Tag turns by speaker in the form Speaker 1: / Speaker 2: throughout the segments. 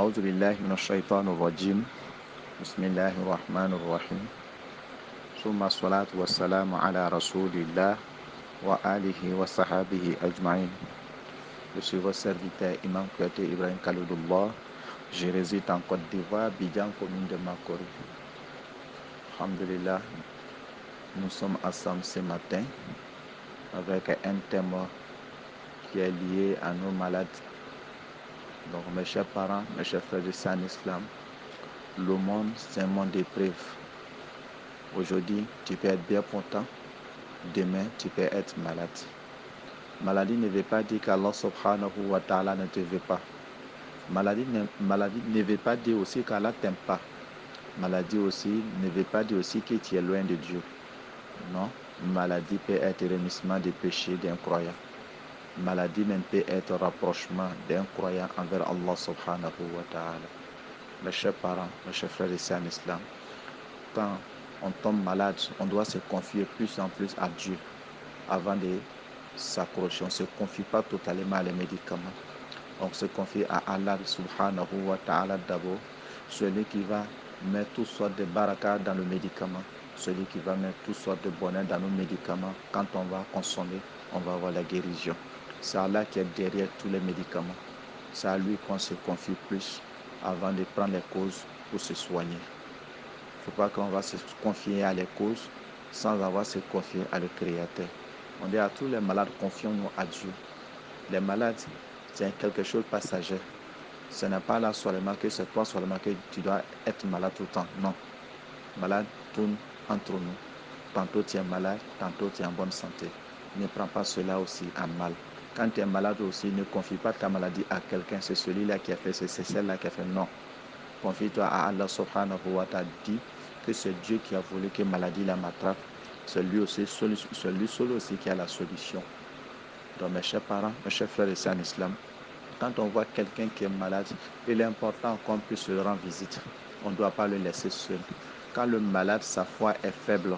Speaker 1: أعوذ بالله من الشيطان الرجيم بسم الله الرحمن الرحيم ثم الصلاة والسلام على رسول الله وآله وصحبه أجمعين. Je suis votre serviteur Imam Kouyaté Ibrahim Khalidullah. Je réside en Côte d'Ivoire, Bidjan, commune de Makori. Alhamdulillah, nous sommes ensemble ce matin avec un thème qui est lié à nos malades. Donc mes chers parents, mes chers frères et sœurs en islam, le monde c'est un monde d'épreuves. Aujourd'hui, tu peux être bien content. Demain, tu peux être malade. Maladie ne veut pas dire qu'Allah subhanahu wa ta'ala ne te veut pas. Maladie ne veut pas dire aussi qu'Allah t'aime pas. Maladie aussi ne veut pas dire aussi que tu es loin de Dieu. Non. Maladie peut être rémissement des péchés d'un croyant. Maladie même peut être rapprochement d'un croyant envers Allah subhanahu wa ta'ala. Mes chers parents, mes chers frères et sœurs en islam, quand on tombe malade, on doit se confier plus en plus à Dieu avant de s'accrocher. On ne se confie pas totalement à les médicaments. On se confie à Allah subhanahu wa ta'ala d'abord, celui qui va mettre toutes sortes de barakas dans le médicament, celui qui va mettre toutes sortes de bonheur dans nos médicaments. Quand on va consommer, on va avoir la guérison. C'est Allah qui est derrière tous les médicaments. C'est à lui qu'on se confie plus avant de prendre les causes pour se soigner. Il ne faut pas qu'on va se confier à les causes sans avoir se confier à le Créateur. On dit à tous les malades, confions-nous à Dieu. Les malades, c'est quelque chose de passager. Ce n'est pas là seulement que c'est toi seulement que tu dois être malade tout le temps. Non. Malade tourne entre nous. Tantôt tu es malade, tantôt tu es en bonne santé. Ne prends pas cela aussi en mal. Quand tu es malade aussi, ne confie pas ta maladie à quelqu'un. C'est celui-là qui a fait, c'est celle-là qui a fait. Non. Confie-toi à Allah subhanahu wa ta'ala. Dit que c'est Dieu qui a voulu que maladie la m'attrape. C'est lui seul aussi qui a la solution. Donc mes chers parents, mes chers frères et sœurs en islam, quand on voit quelqu'un qui est malade, il est important qu'on puisse le rendre visite. On ne doit pas le laisser seul. Quand le malade, sa foi est faible,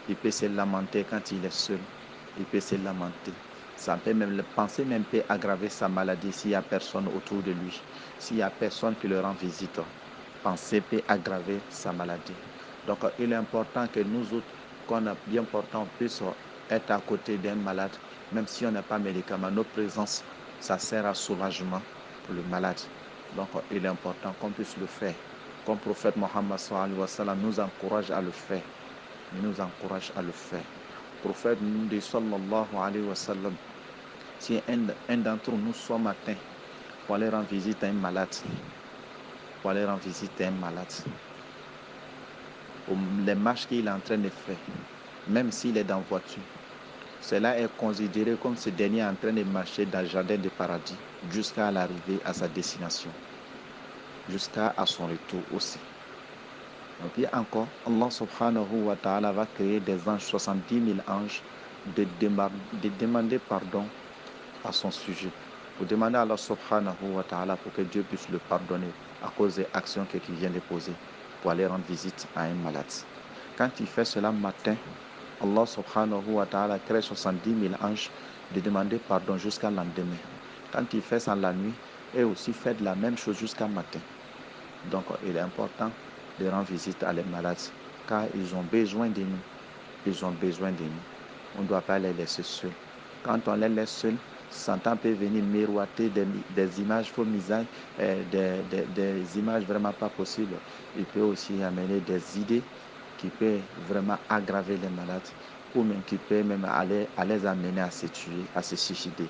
Speaker 1: il peut se lamenter quand il est seul. Il peut se lamenter. Ça peut même, le penser même peut aggraver sa maladie s'il n'y a personne autour de lui. S'il n'y a personne qui le rend visite, penser peut aggraver sa maladie. Donc il est important que nous autres, qu'on a bien portant, on puisse être à côté d'un malade, même si on n'a pas de médicament. Notre présence, ça sert à soulagement pour le malade. Donc il est important qu'on puisse le faire. Comme le prophète Mohammed sallallahu alayhi wa sallam nous encourage à le faire. Il nous encourage à le faire. Le prophète nous dit sallallahu alayhi wa sallam, si un d'entre nous soit matin pour aller rendre visite à un malade, les marches qu'il est en train de faire, même s'il est dans la voiture, cela est considéré comme ce dernier est en train de marcher dans le jardin du paradis jusqu'à l'arrivée à sa destination, jusqu'à son retour aussi. Et puis encore, Allah subhanahu wa ta'ala va créer des anges, 70 000 anges, de demander pardon à son sujet. Pour demander à Allah subhanahu wa ta'ala pour que Dieu puisse le pardonner à cause des actions qu'il vient de poser pour aller rendre visite à un malade. Quand il fait cela matin, Allah subhanahu wa ta'ala crée 70 000 anges de demander pardon jusqu'à lendemain. Quand il fait ça la nuit, et aussi fait la même chose jusqu'à matin. Donc il est important de rendre visite à les malades car ils ont besoin de nous. On ne doit pas les laisser seuls. Quand on les laisse seuls, Satan peut venir miroiter des images faux misages, des images vraiment pas possibles. Il peut aussi amener des idées qui peuvent vraiment aggraver les malades ou même qui peuvent même aller à les amener à se tuer, à se suicider.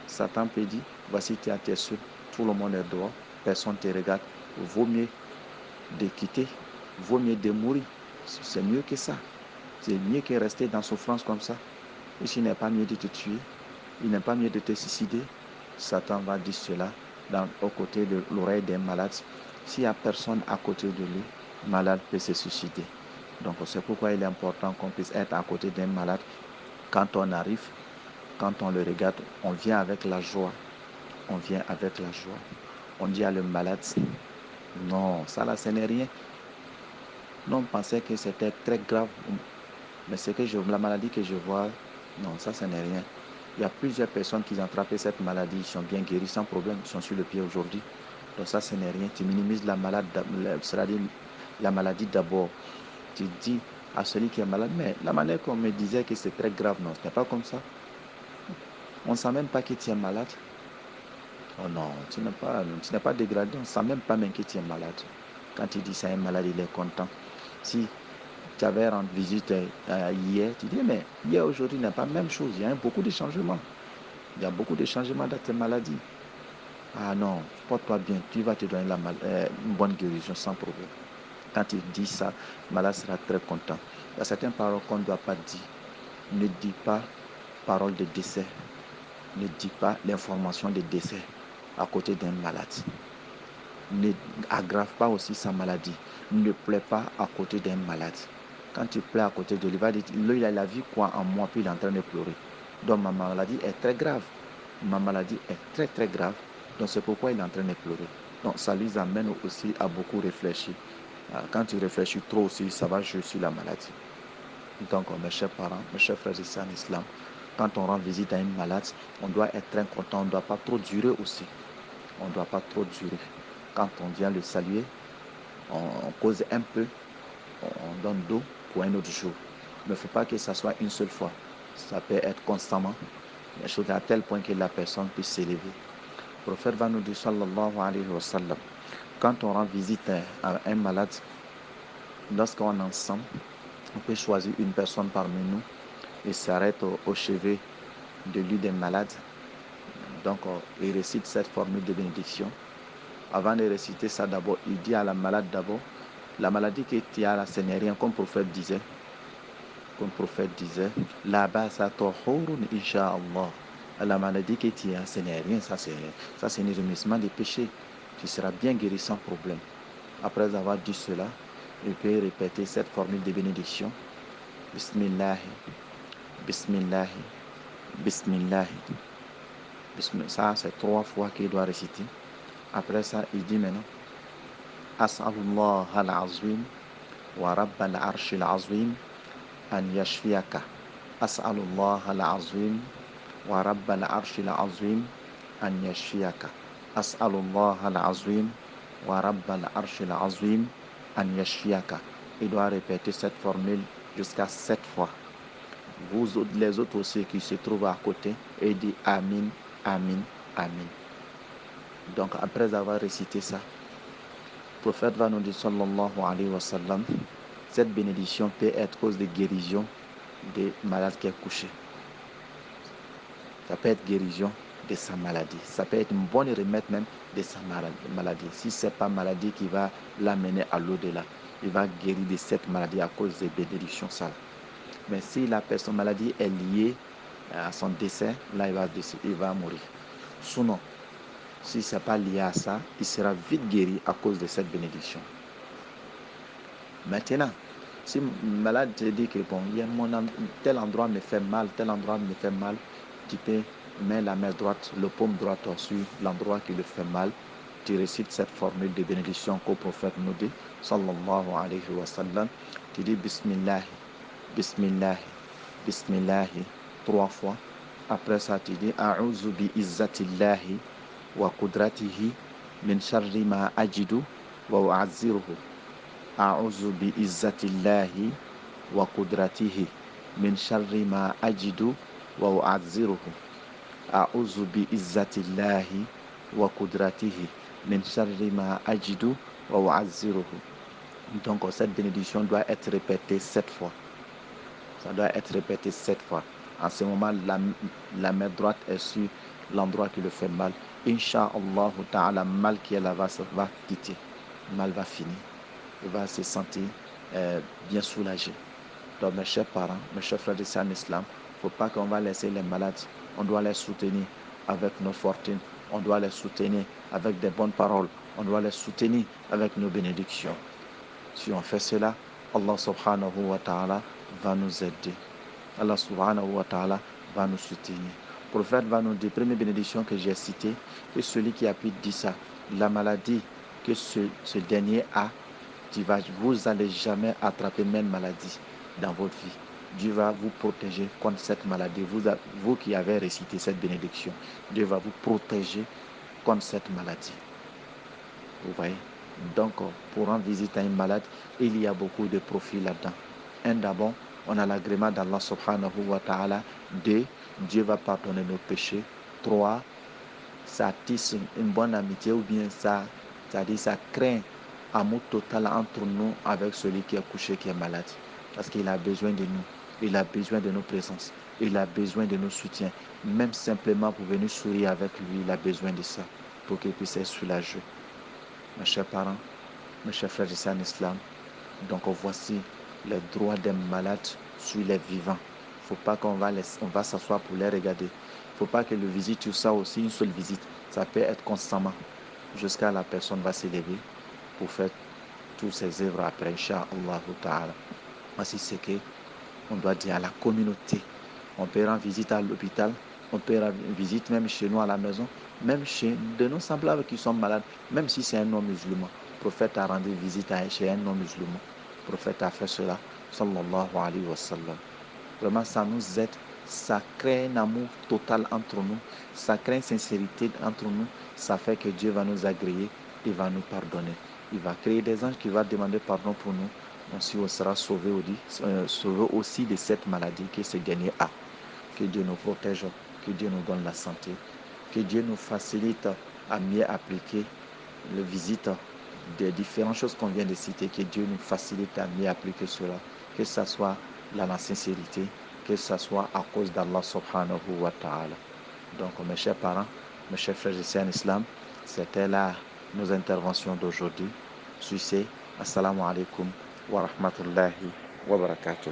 Speaker 1: Satan peut dire, voici tu es seul, tout le monde est dehors, personne ne te regarde, vaut mieux de quitter, vaut mieux de mourir. C'est mieux que ça. C'est mieux que rester dans souffrance comme ça. Et s'il n'est pas mieux de te tuer, il n'est pas mieux de te suicider. Satan va dire cela aux côtés de l'oreille d'un malade. S'il n'y a personne à côté de lui, le malade peut se suicider. Donc c'est pourquoi il est important qu'on puisse être à côté d'un malade. Quand on arrive, quand on le regarde, on vient avec la joie. On dit à le malade, non, ça là, ce n'est rien. Non, on pensait que c'était très grave. Mais la maladie que je vois, non, ça, ce n'est rien. Il y a plusieurs personnes qui ont attrapé cette maladie, ils sont bien guéris sans problème, ils sont sur le pied aujourd'hui. Donc ça, ce n'est rien. Tu minimises la c'est-à-dire la maladie d'abord. Tu dis à celui qui est malade, mais la manière qu'on me disait que c'est très grave, non, ce n'est pas comme ça. On ne sent même pas que tu es malade. Oh non, tu n'es pas dégradé, on ne sent même pas que tu es malade. Quand tu dis ça, un malade, il est content. Si tu avais rendu visite hier, tu dis, mais hier, aujourd'hui, n'est pas la même chose. Il y a beaucoup de changements. Il y a beaucoup de changements dans tes maladies. Ah non, porte-toi bien, tu vas te donner une bonne guérison sans problème. Quand tu dis ça, le malade sera très content. Il y a certaines paroles qu'on ne doit pas dire. Ne dis pas parole de décès. Ne dis pas l'information de décès à côté d'un malade. Ne aggrave pas aussi sa maladie. Ne pleure pas à côté d'un malade. Quand tu pleures à côté de lui, il va dire, il a la vie quoi en moi, puis il est en train de pleurer. Donc ma maladie est très grave. Ma maladie est très très grave. Donc c'est pourquoi il est en train de pleurer. Donc ça lui amène aussi à beaucoup réfléchir. Quand tu réfléchis trop aussi, ça va jouer sur la maladie. Donc mes chers parents, mes chers frères et sœurs en islam, quand on rend visite à une malade, on doit être très content, on ne doit pas trop durer aussi. On ne doit pas trop durer. Quand on vient le saluer, on cause un peu, on donne d'eau pour un autre jour. Mais il ne faut pas que ça soit une seule fois. Ça peut être constamment. Les choses à tel point que la personne puisse s'élever. Le prophète va nous dire, sallallahu alayhi wa sallam, quand on rend visite à un malade, lorsqu'on est ensemble, on peut choisir une personne parmi nous et s'arrête au chevet de lui des malades. Donc, il récite cette formule de bénédiction. Avant de réciter ça d'abord, il dit à la malade d'abord, la maladie que tu as là, ce n'est rien, comme le prophète disait. Comme le prophète disait, là-bas, ça tohurun, incha'Allah. La maladie que tu as, ce n'est rien, ça c'est un remerciement des péchés. Tu seras bien guéri sans problème. Après avoir dit cela, il peut répéter cette formule de bénédiction. Bismillah, Bismillah, Bismillah. Ça, c'est 3 fois qu'il doit réciter. Après ça, il dit maintenant, As'alullah al-azim wa rabbal arshil azim an yashfiyaka. As'alullah al-azim wa rabbal arshil azim an yashfiyaka. As'alullah al-azim wa rabbal arshil azim an yashfiyaka. Il doit répéter cette formule jusqu'à 7 fois. Vous autres, les autres aussi qui se trouvent à côté, et dit Amin, Amin, Amin. Donc après avoir récité ça, le prophète va nous dire sallallahu alayhi wa sallam, cette bénédiction peut être cause de guérison des malades qui est couché. Ça peut être guérison de sa maladie. Ça peut être une bonne remède même de sa maladie. Si ce n'est pas maladie qui va l'amener à l'au-delà, il va guérir de cette maladie à cause des bénédictions ça. Mais si la personne maladie est liée à son décès, là il va mourir. Sinon, si ce n'est pas lié à ça, il sera vite guéri à cause de cette bénédiction. Maintenant, si le malade te dit que bon, tel endroit me fait mal, tu peux mettre la main droite, le paume droite sur l'endroit qui le fait mal. Tu récites cette formule de bénédiction qu'au prophète nous dit, sallallahu alayhi wa sallam. Tu dis Bismillah, Bismillah, Bismillah 3 fois. Après ça, tu dis A'udhu bi izzatillahi wa qudratihi min sharri ma ajidu wa u'azziruhu. A'udhu bi izzatillahi wa qudratihi min sharri ma ajidu wa u'azziruhu. A'udhu bi izzatillahi wa qudratihi min sharri ma ajidu wa u'azziruhu. Donc cette bénédiction doit être répétée 7 fois. Ça doit être répété 7 fois. En ce moment, la main droite est sur l'endroit qui le fait mal. Inch'Allah ta'ala, mal qui est là-bas va quitter. Le mal va finir. Il va se sentir bien soulagé. Donc mes chers parents, mes chers frères et sœurs en islam, il ne faut pas qu'on va laisser les malades. On doit les soutenir avec nos fortunes. On doit les soutenir avec des bonnes paroles. On doit les soutenir avec nos bénédictions. Si on fait cela, Allah subhanahu wa ta'ala va nous aider. Allah subhanahu wa ta'ala va nous soutenir. Le prophète va nous dire, première bénédiction que j'ai citée, que celui qui a pu dire ça, la maladie que ce dernier a, vous n'allez jamais attraper même maladie dans votre vie. Dieu va vous protéger contre cette maladie. Vous qui avez récité cette bénédiction, Dieu va vous protéger contre cette maladie. Vous voyez? Donc, pour rendre visite à un malade, il y a beaucoup de profits là-dedans. Un, d'abord, on a l'agrément d'Allah subhanahu wa ta'ala. 2, Dieu va pardonner nos péchés. 3, ça tisse une bonne amitié ou bien ça crée un amour total entre nous avec celui qui est couché, qui est malade. Parce qu'il a besoin de nous. Il a besoin de nos présences. Il a besoin de nos soutiens. Même simplement pour venir sourire avec lui, il a besoin de ça pour qu'il puisse être soulagé. Mes chers parents, mes chers frères et sœurs en islam, donc voici les droits des malades sur les vivants. Il ne faut pas qu'on va s'asseoir pour les regarder. Il ne faut pas que le visite tout ça aussi, une seule visite. Ça peut être constamment jusqu'à la personne va s'élever pour faire tous ses œuvres après, Inch'Allah ta'ala. Voici ce qu'on doit dire à la communauté. On peut rendre visite à l'hôpital, on peut rendre visite même chez nous à la maison, même chez de nos semblables qui sont malades, même si c'est un non-musulman. Le prophète a rendu visite chez un non-musulman. Le prophète a fait cela, sallallahu alayhi wa sallam. Vraiment, ça nous aide, ça crée un amour total entre nous, ça crée une sincérité entre nous, ça fait que Dieu va nous agréer, il va nous pardonner. Il va créer des anges qui vont demander pardon pour nous. Ainsi, on sera sauvé aussi de cette maladie que ce dernier a. Que Dieu nous protège, que Dieu nous donne la santé, que Dieu nous facilite à mieux appliquer les visites des différentes choses qu'on vient de citer, que Dieu nous facilite à mieux appliquer cela, que ce soit dans la sincérité, que ce soit à cause d'Allah subhanahu wa ta'ala. Donc mes chers parents, mes chers frères et sœurs en islam, c'était là nos interventions d'aujourd'hui. Sur ce, assalamu alaikum wa rahmatullahi wa barakatuh.